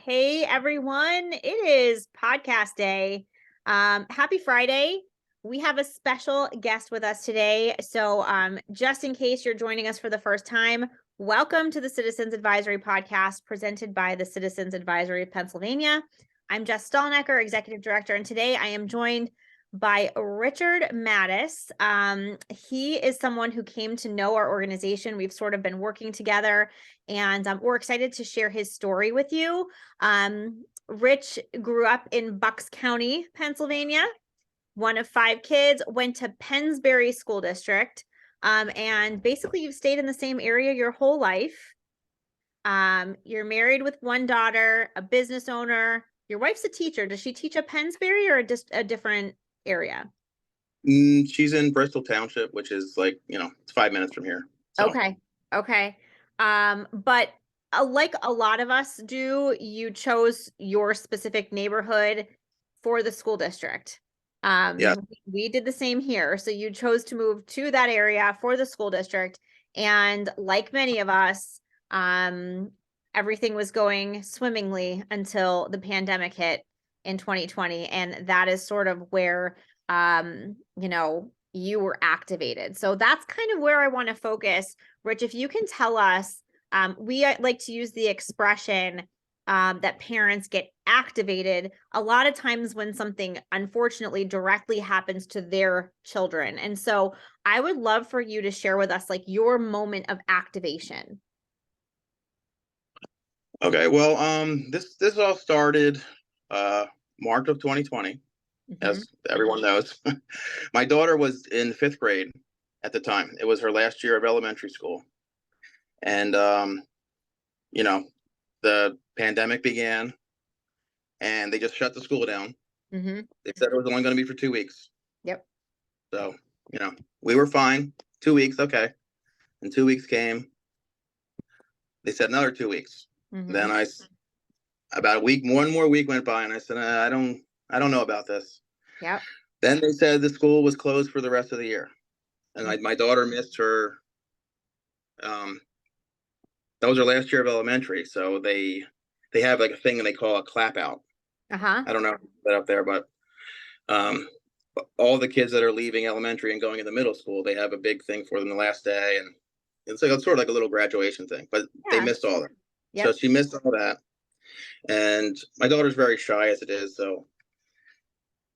Hey everyone, it is podcast day. Happy Friday. We have a special guest with us today. So just in case you're joining us for the first time, welcome to the Citizens Advisory Podcast presented by the Citizens Advisory of Pennsylvania. I'm Jess Stahlnecker, Executive Director, and today I am joined by Richard Mattis. He is someone who came to know our organization. We've sort of been working together, and we're excited to share his story with you. Rich grew up in Bucks County, Pennsylvania, one of 5 kids, went to Pennsbury School District, and basically you've stayed in the same area your whole life. You're married with 1 daughter, a business owner. Your wife's a teacher. Does she teach at Pennsbury or just a different area? She's in Bristol Township, which is like, it's 5 minutes from here. So. Okay. But like a lot of us do, you chose your specific neighborhood for the school district. Yeah. We did the same here. So you chose to move to that area for the school district. And like many of us, everything was going swimmingly until the pandemic hit in 2020. And that is sort of where, you were activated. So that's kind of where I want to focus. Rich, if you can tell us, we like to use the expression that parents get activated a lot of times when something unfortunately directly happens to their children. And so I would love for you to share with us like your moment of activation. Okay. Well, this all started March of 2020, as everyone knows. My daughter was in 5th grade at the time. It was her last year of elementary school. And the pandemic began and they just shut the school down. They said it was only going to be for 2 weeks. Yep. So, we were fine. 2 weeks, okay. And 2 weeks came. They said another 2 weeks. Then about a week, one more week went by, and I said, I don't know about this. Yep. Then they said the school was closed for the rest of the year, and my daughter missed her. That was her last year of elementary, so they have like a thing and they call a clap out. I don't know if that up there, but all the kids that are leaving elementary and going into middle school, they have a big thing for them the last day, and it's sort of like a little graduation thing. But they missed all of it. Yep. So she missed all that. And my daughter's very shy as it is, so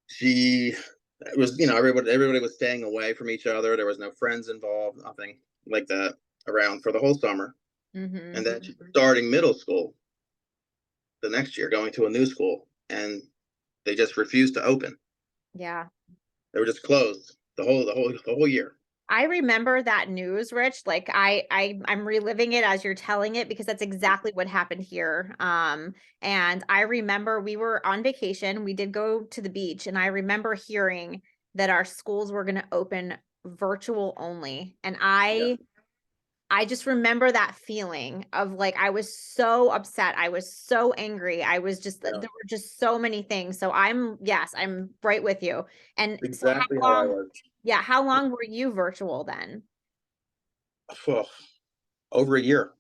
she was, everybody was staying away from each other. There was no friends involved, nothing like that around for the whole summer. And then she's starting middle school the next year, going to a new school, and they just refused to open. Yeah. They were just closed the whole year. I remember that news, Rich. Like I'm reliving it as you're telling it because that's exactly what happened here. And I remember we were on vacation. We did go to the beach, and I remember hearing that our schools were going to open virtual only. And I just remember that feeling of like, I was so upset. I was so angry. I was just, there were just so many things. So I'm right with you. And exactly so how I was. Yeah. How long were you virtual then? Over a year.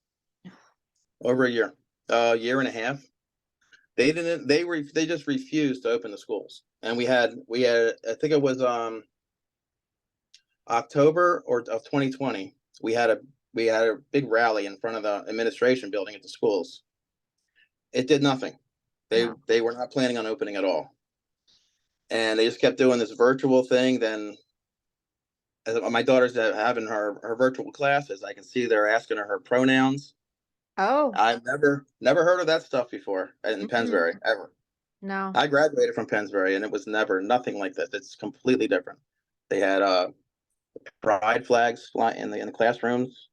A year and a half. They just refused to open the schools. And we had, I think it was October of 2020. We had a big rally in front of the administration building at the schools. It did nothing. They were not planning on opening at all. And they just kept doing this virtual thing. Then as my daughter's having her virtual classes, I can see they're asking her pronouns. Oh, I've never heard of that stuff before in Pennsbury, ever. no. I graduated from Pennsbury, and it was nothing like that. It's completely different. They had pride flags in the classrooms.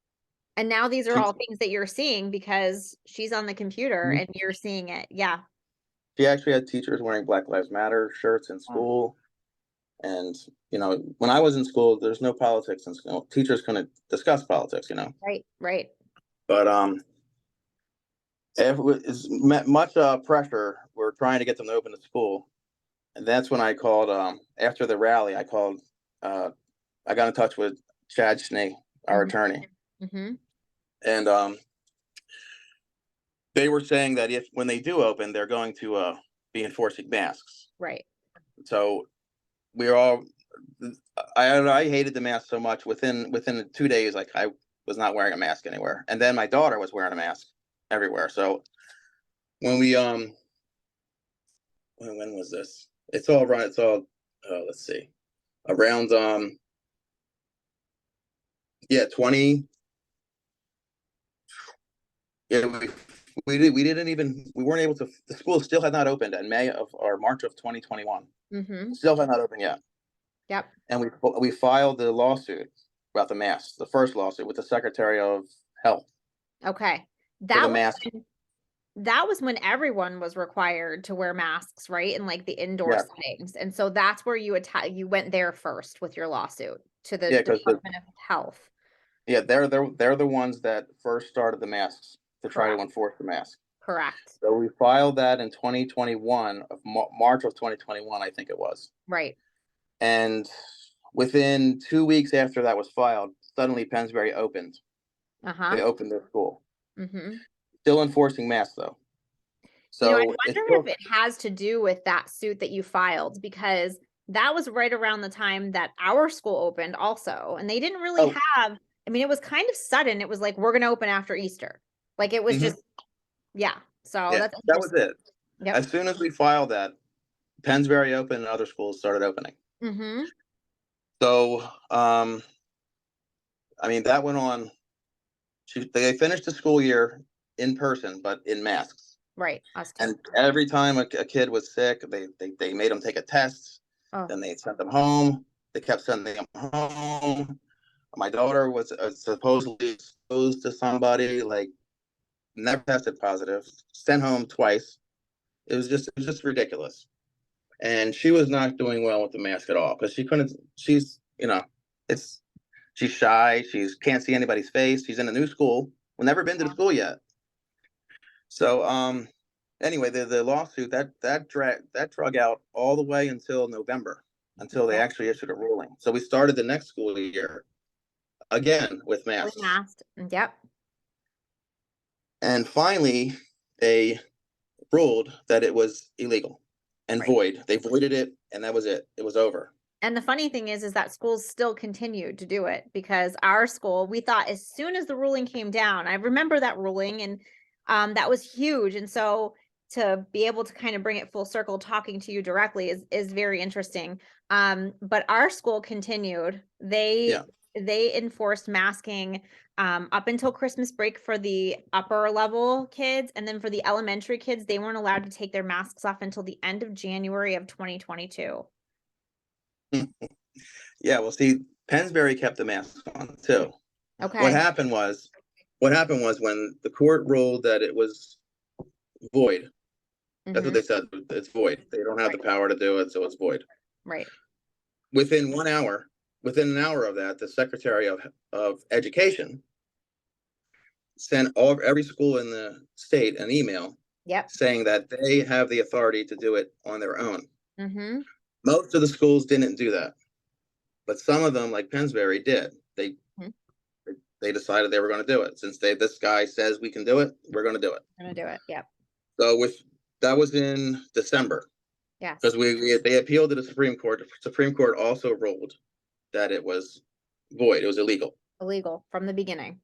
And now these are all things that you're seeing because she's on the computer and you're seeing it. Yeah. She actually had teachers wearing Black Lives Matter shirts in school. And, when I was in school, there's no politics in school. Teachers couldn't discuss politics, Right. But it was much pressure. We're trying to get them to open the school. And that's when I called, after the rally, I got in touch with Chad Schnee, our attorney. And They were saying that when they do open, they're going to be enforcing masks. Right. So we're all, I hated the mask so much. Within 2 days, like I was not wearing a mask anywhere, and then my daughter was wearing a mask everywhere. So when we when was this? It's all right. It's all let's see, around 20. Yeah, we didn't even, we weren't able to, the school still had not opened in May of or March of 2021. Still had not opened yet. Yep. And we filed the lawsuit about the masks, the first lawsuit with the Secretary of Health. Okay. That was when everyone was required to wear masks, right? In like the indoor settings. And so that's where you went there first with your lawsuit to the Department of Health. Yeah, they're the ones that first started the masks to try to enforce the mask. Correct. So we filed that in 2021 of March of 2021, I think it was. Right. And within 2 weeks after that was filed, suddenly Pennsbury opened. They opened their school. Still enforcing masks though. So I wonder if it has to do with that suit that you filed, because that was right around the time that our school opened also. And they didn't really have, I mean, it was kind of sudden. It was like, we're going to open after Easter. Like it was just, So that was it. Yep. As soon as we filed that, Pennsbury opened and other schools started opening. So, I mean, that went on. They finished the school year in person, but in masks. Right. And every time a kid was sick, they made them take a test. Then they sent them home. They kept sending them home. My daughter was supposedly exposed to somebody, like never tested positive, sent home twice. It was just ridiculous. And she was not doing well with the mask at all because she's she's shy. She's can't see anybody's face. She's in a new school. We've never been to the school yet. So anyway, the lawsuit that drug out all the way until November, until they actually issued a ruling. So we started the next school year again with masks. Yep. And finally, they ruled that it was illegal and void. They voided it, and that was it. It was over. And the funny thing is that schools still continued to do it, because our school, we thought as soon as the ruling came down, I remember that ruling, and that was huge. And so to be able to kind of bring it full circle, talking to you directly is very interesting. But our school continued. They enforced masking up until Christmas break for the upper level kids. And then for the elementary kids, they weren't allowed to take their masks off until the end of January of 2022. Yeah, well, see, Pennsbury kept the mask on too. Okay. What happened was when the court ruled that it was void. That's what they said. It's void. They don't have the power to do it, so it's void. Right. Within an hour of that, the Secretary of Education sent every school in the state an email saying that they have the authority to do it on their own. Most of the schools didn't do that, but some of them, like Pennsbury, did. They decided they were going to do it. Since this guy says we can do it, we're going to do it. We're going to do it. Yep. So that was in December. Yes. Because they appealed to the Supreme Court. The Supreme Court also ruled that it was void. It was illegal. Illegal from the beginning.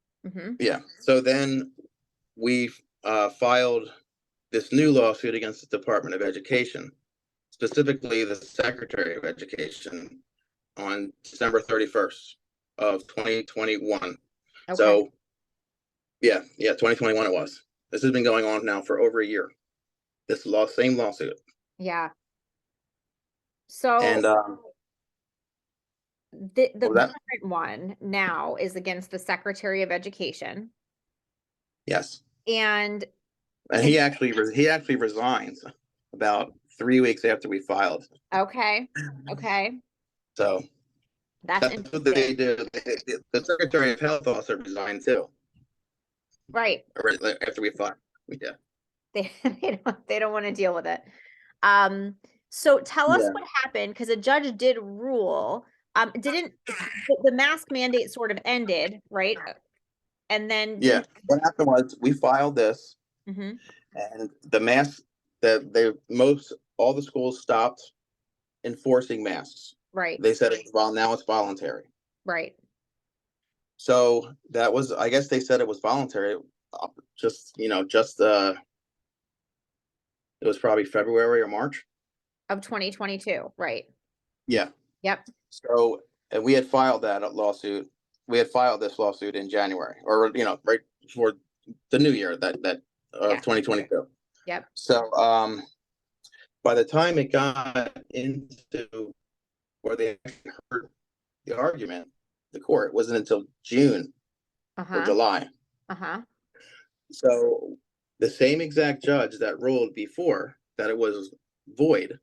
Yeah. So then we filed this new lawsuit against the Department of Education, specifically the Secretary of Education, on December 31st of 2021. Okay. So yeah, 2021 it was. This has been going on now for over a year. This same lawsuit. Yeah. So and the current one now is against the Secretary of Education. Yes. And he actually resigns about 3 weeks after we filed. Okay. So that's what they do. The Secretary of Health also resigned too. Right. After we filed. Yeah. They don't want to deal with it. So tell us what happened, because a judge did rule. Didn't the mask mandate sort of ended, right? And then what happened was we filed this, Mm-hmm. And the mask all the schools stopped enforcing masks. Right. They said now it's voluntary. Right. So that was, I guess they said it was voluntary. Just it was probably February or March of 2022. Right. Yeah. Yep. So, and we had filed that lawsuit. We had filed this lawsuit in January, or right before the new year that Yeah. 2022. Yep. So, by the time it got into where they heard the argument, the court wasn't until June or July. So, the same exact judge that ruled before that it was void,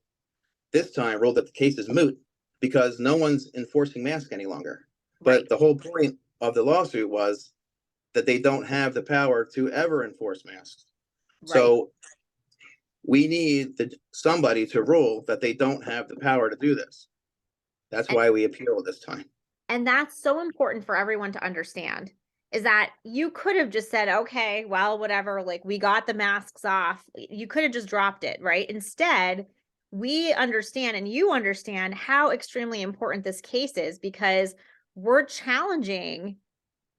this time ruled that the case is moot because no one's enforcing masks any longer. Right. But the whole point of the lawsuit was that they don't have the power to ever enforce masks. Right. So we need somebody to rule that they don't have the power to do this. That's why we appeal this time. And that's so important for everyone to understand, is that you could have just said, okay, well, whatever, like we got the masks off. You could have just dropped it, right? Instead, we understand and you understand how extremely important this case is because we're challenging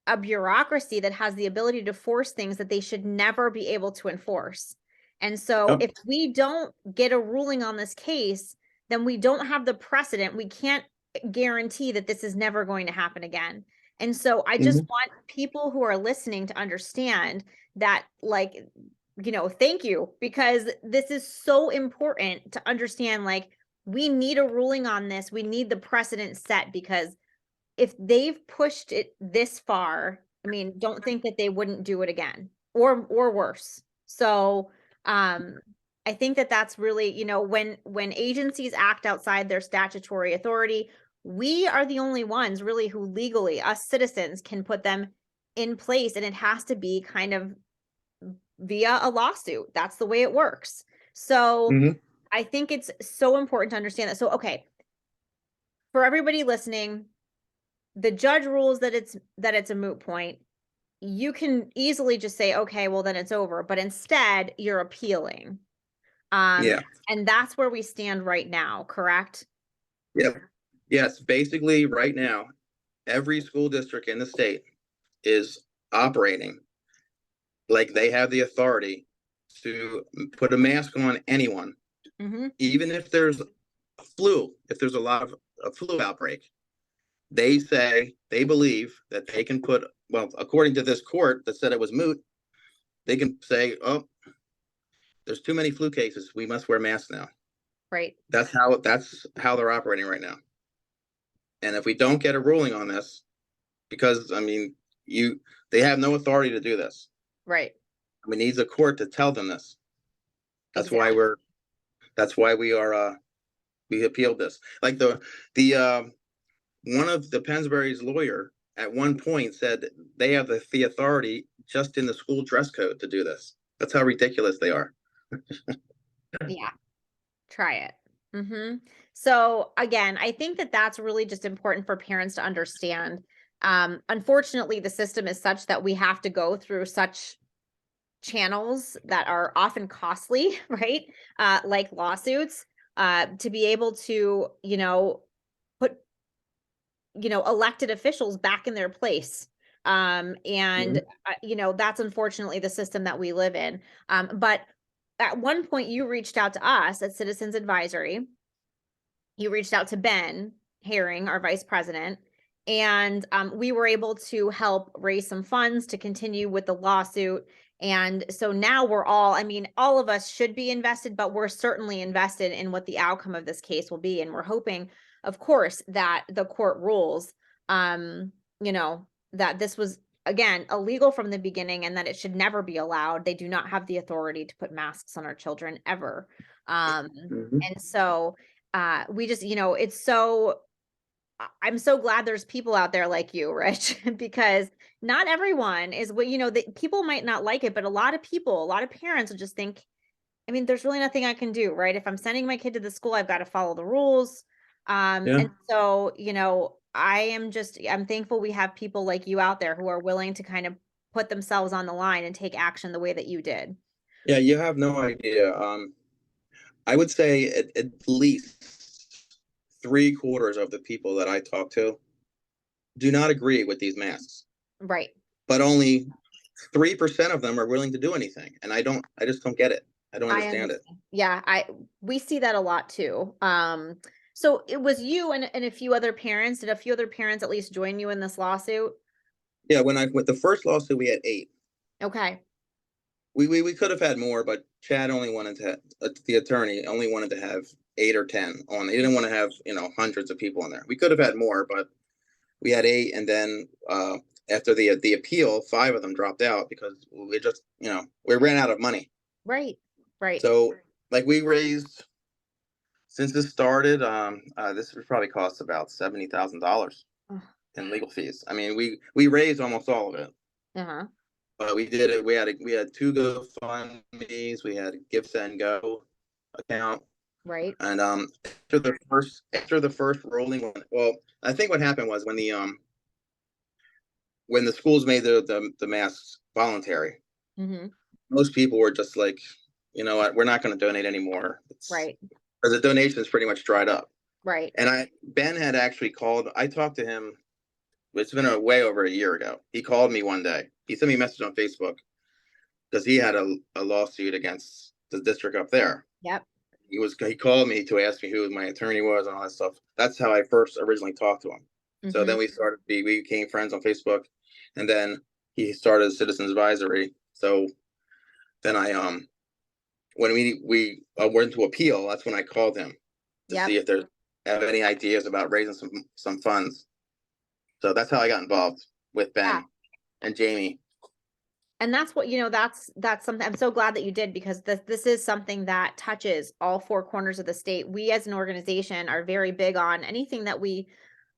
a bureaucracy that has the ability to force things that they should never be able to enforce. And so if we don't get a ruling on this case, then we don't have the precedent. We can't guarantee that this is never going to happen again. And so I just want people who are listening to understand that, like, thank you, because this is so important to understand. Like, we need a ruling on this. We need the precedent set, because if they've pushed it this far, I mean, don't think that they wouldn't do it again or worse. So, I think that that's really, when agencies act outside their statutory authority, we are the only ones really who legally, us citizens, can put them in place. And it has to be kind of via a lawsuit. That's the way it works. So I think it's so important to understand that. So, okay, for everybody listening, the judge rules that it's a moot point. You can easily just say, okay, well then it's over. But instead, you're appealing. And that's where we stand right now, correct? Yeah. Yes. Basically, right now, every school district in the state is operating like they have the authority to put a mask on anyone, even if there's a flu, if there's a flu outbreak. They say they believe that they can put, well, according to this court that said it was moot, they can say, oh, there's too many flu cases. We must wear masks now. Right. That's how they're operating right now. And if we don't get a ruling on this, because I mean, they have no authority to do this. Right. We need the court to tell them this. That's why we appealed this. Like the one of the Pennsbury's lawyer at one point said they have the authority just in the school dress code to do this. That's how ridiculous they are. Yeah. Try it. So again, I think that that's really just important for parents to understand. Unfortunately, the system is such that we have to go through such channels that are often costly, right? Like lawsuits, to be able to, put, elected officials back in their place. That's unfortunately the system that we live in. But at one point you reached out to us at Citizens Advisory. You reached out to Ben Herring, our vice president, and we were able to help raise some funds to continue with the lawsuit. And so now all of us should be invested, but we're certainly invested in what the outcome of this case will be. And we're hoping, of course, that the court rules, that this was, again, illegal from the beginning and that it should never be allowed. They do not have the authority to put masks on our children ever. And so we just, I'm so glad there's people out there like you, Rich, because not everyone is people might not like it, but a lot of parents will just think, I mean, there's really nothing I can do, right? If I'm sending my kid to the school, I've got to follow the rules. And so, I'm thankful we have people like you out there who are willing to kind of put themselves on the line and take action the way that you did. Yeah, you have no idea. I would say at least 3/4 of the people that I talk to do not agree with these masks, Right. but only 3% of them are willing to do anything. And I just don't get it. I don't I understand it. understand. Yeah, we see that a lot too. So it was you and a few other parents. Did a few other parents at least join you in this lawsuit? Yeah, with the first lawsuit, we had 8. Okay. We could have had more, but Chad only wanted to, the attorney only wanted to have 8 or 10 on. He didn't want to have, hundreds of people in there. We could have had more, but we had 8. And then after the appeal, 5 of them dropped out because we just, we ran out of money. Right. Right. So like we raised, since this started, this would probably cost about $70,000 Ugh. in legal fees. I mean, we raised almost all of it. Uh-huh. But we did it. We had 2 GoFundMe's. We had a Give Send Go account, Right. and after the first ruling, well, I think what happened was when the schools made the masks voluntary, Mm-hmm. most people were just like, you know what, we're not going to donate anymore. Right. Because the donations pretty much dried up. Right. And Ben had actually called. I talked to him. It's been way over a year ago. He called me one day. He sent me a message on Facebook because he had a lawsuit against the district up there. Yep. He called me to ask me who my attorney was and all that stuff. That's how I first originally talked to him. Mm-hmm. So then we became friends on Facebook, and then he started Citizens Advisory. So then when we went to appeal, that's when I called him to Yep. see if there's have any ideas about raising some funds. So that's how I got involved with Ben and Jamie. And that's what, that's something I'm so glad that you did, because this is something that touches all 4 corners of the state. We as an organization are very big on anything that we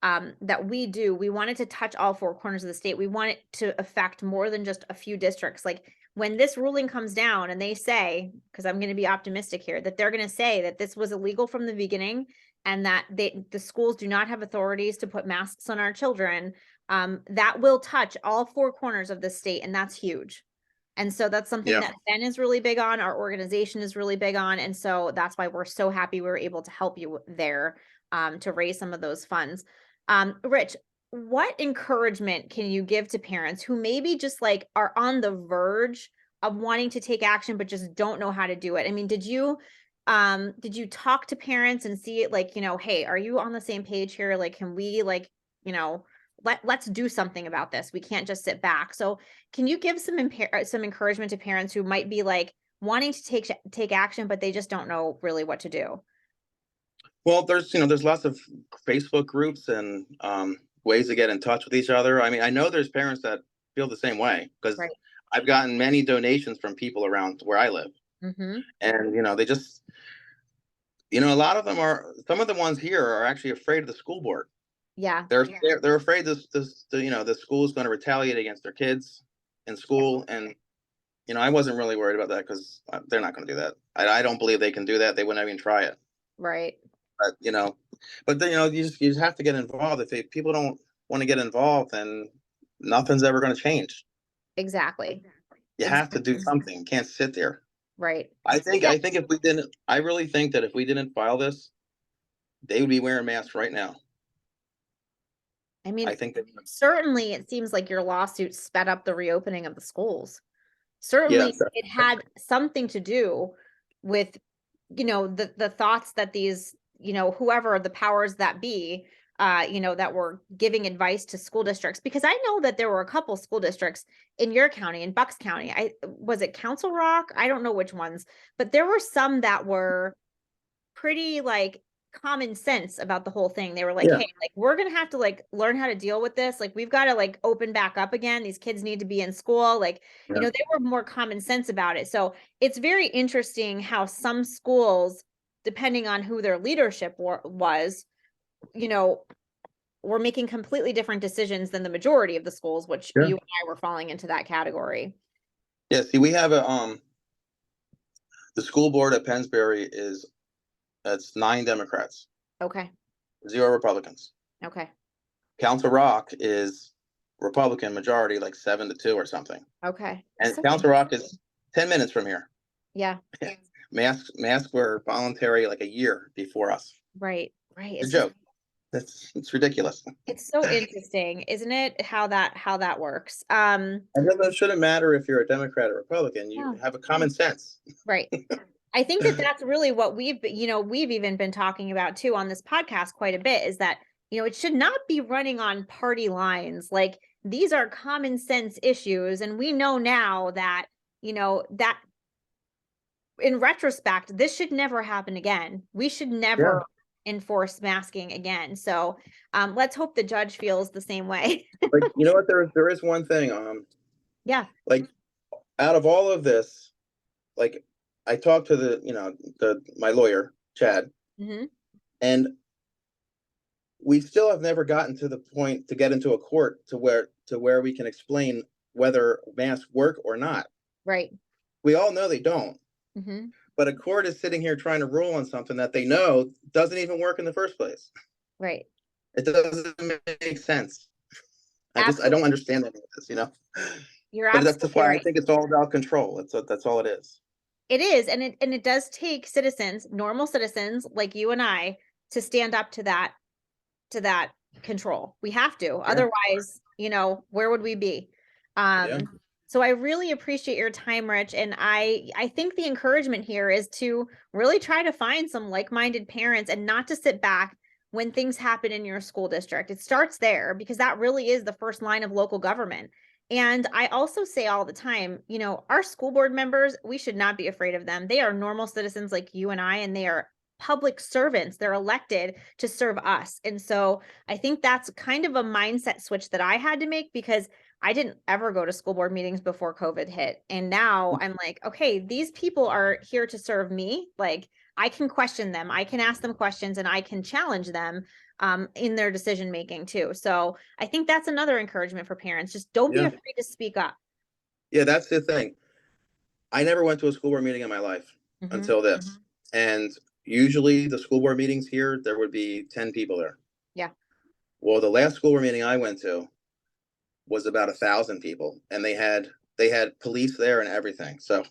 do. We want it to touch all 4 corners of the state. We want it to affect more than just a few districts. Like when this ruling comes down and they say, because I'm going to be optimistic here, that they're going to say that this was illegal from the beginning and that the schools do not have authorities to put masks on our children, that will touch all 4 corners of the state, and that's huge. And so that's something that Ben is really big on. Our organization is really big on. And so that's why we're so happy we were able to help you there, to raise some of those funds. Rich, what encouragement can you give to parents who maybe just like are on the verge of wanting to take action, but just don't know how to do it? I mean, did you talk to parents and see it like, hey, are you on the same page here? Like, can we let's do something about this. We can't just sit back. So can you give some encouragement to parents who might be like wanting to take action, but they just don't know really what to do? Well, there's lots of Facebook groups and ways to get in touch with each other. I mean, I know there's parents that feel the same way because Right. I've gotten many donations from people around where I live, Mm-hmm. and they just, a lot of them some of the ones here are actually afraid of the school board. Yeah. They're afraid the school is going to retaliate against their kids in school, and I wasn't really worried about that because they're not going to do that. I don't believe they can do that. They wouldn't even try it. Right. But then, you just have to get involved. If people don't want to get involved, then nothing's ever going to change. Exactly. You have to do something. You can't sit there. Right. I think if we didn't, I really think that if we didn't file this, they would be wearing masks right now. I mean, I think that certainly it seems like your lawsuit sped up the reopening of the schools. Certainly it had something to do with, the thoughts that these, whoever the powers that be, that were giving advice to school districts, because I know that there were a couple school districts in your county, in Bucks County. Was it Council Rock? I don't know which ones, but there were some that were pretty like common sense about the whole thing. They were like, hey, like we're gonna have to like learn how to deal with this. Like we've got to like open back up again. These kids need to be in school. Like, they were more common sense about it. So it's very interesting how some schools, depending on who their leadership was, were making completely different decisions than the majority of the schools, which you and I were falling into that category. Yeah, see, we have the school board at Pennsbury that's 9 Democrats. Okay. 0 Republicans. Okay. Council Rock is Republican majority, like 7-2 or something. Okay. And Council Rock is 10 minutes from here. Yeah. Masks were voluntary like a year before us. Right. It's a joke. It's ridiculous. It's so interesting, isn't it? How that works. And it shouldn't matter if you're a Democrat or Republican. You have a common sense. Right. I think that that's really what we've even been talking about too on this podcast quite a bit, is that, it should not be running on party lines. Like, these are common sense issues. And we know now that, that in retrospect, this should never happen again. We should never enforce masking again. So let's hope the judge feels the same way. Like, you know what? There is one thing. Yeah. Like, out of all of this, like, I talked to my lawyer, Chad, and we still have never gotten to the point to get into a court to where we can explain whether masks work or not. Right. We all know they don't. But a court is sitting here trying to rule on something that they know doesn't even work in the first place. Right. It doesn't make sense. I don't understand any of this, You're but absolutely that's why right. I think it's all about control. That's all it is. It is, and it does take citizens, normal citizens like you and I, to stand up to that control. We have to. Otherwise, where would we be? So I really appreciate your time, Rich. And I think the encouragement here is to really try to find some like-minded parents and not to sit back when things happen in your school district. It starts there, because that really is the first line of local government. And I also say all the time, our school board members, we should not be afraid of them. They are normal citizens like you and I, and they are public servants. They're elected to serve us. And so I think that's kind of a mindset switch that I had to make, because I didn't ever go to school board meetings before COVID hit. And now I'm like, okay, these people are here to serve me. Like, I can question them, I can ask them questions, and I can challenge them in their decision making too. So I think that's another encouragement for parents. Just don't be afraid to speak up. Yeah, that's the thing. I never went to a school board meeting in my life until this. And usually the school board meetings here, there would be 10 people there. Yeah. Well, the last school board meeting I went to was about 1,000 people, and they had police there and everything. So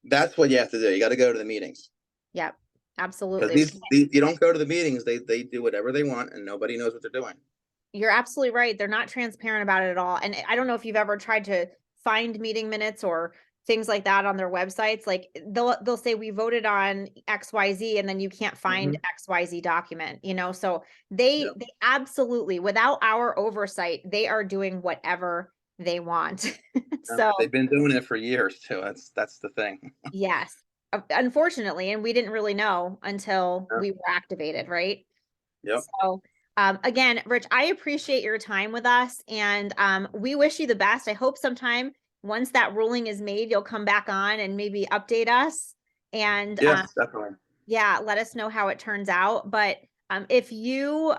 that's what you have to do. You got to go to the meetings. Yeah, absolutely. Because you don't go to the meetings, they do whatever they want, and nobody knows what they're doing. You're absolutely right. They're not transparent about it at all. And I don't know if you've ever tried to find meeting minutes or things like that on their websites. Like, they'll say we voted on XYZ, and then you can't find XYZ document, so they absolutely, without our oversight, they are doing whatever they want. So they've been doing it for years too. That's the thing. Yes, unfortunately, and we didn't really know until we were activated, right? Yep. So again, Rich, I appreciate your time with us, and we wish you the best. I hope sometime once that ruling is made, you'll come back on and maybe update us, and yes, definitely. Yeah, let us know how it turns out. But if you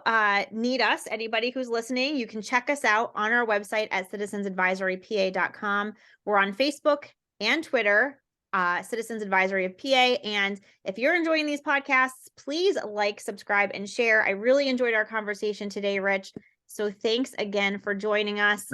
need us, anybody who's listening, you can check us out on our website at citizensadvisorypa.com. We're on Facebook and Twitter, Citizens Advisory of PA. And if you're enjoying these podcasts, please like, subscribe, and share. I really enjoyed our conversation today, Rich. So thanks again for joining us.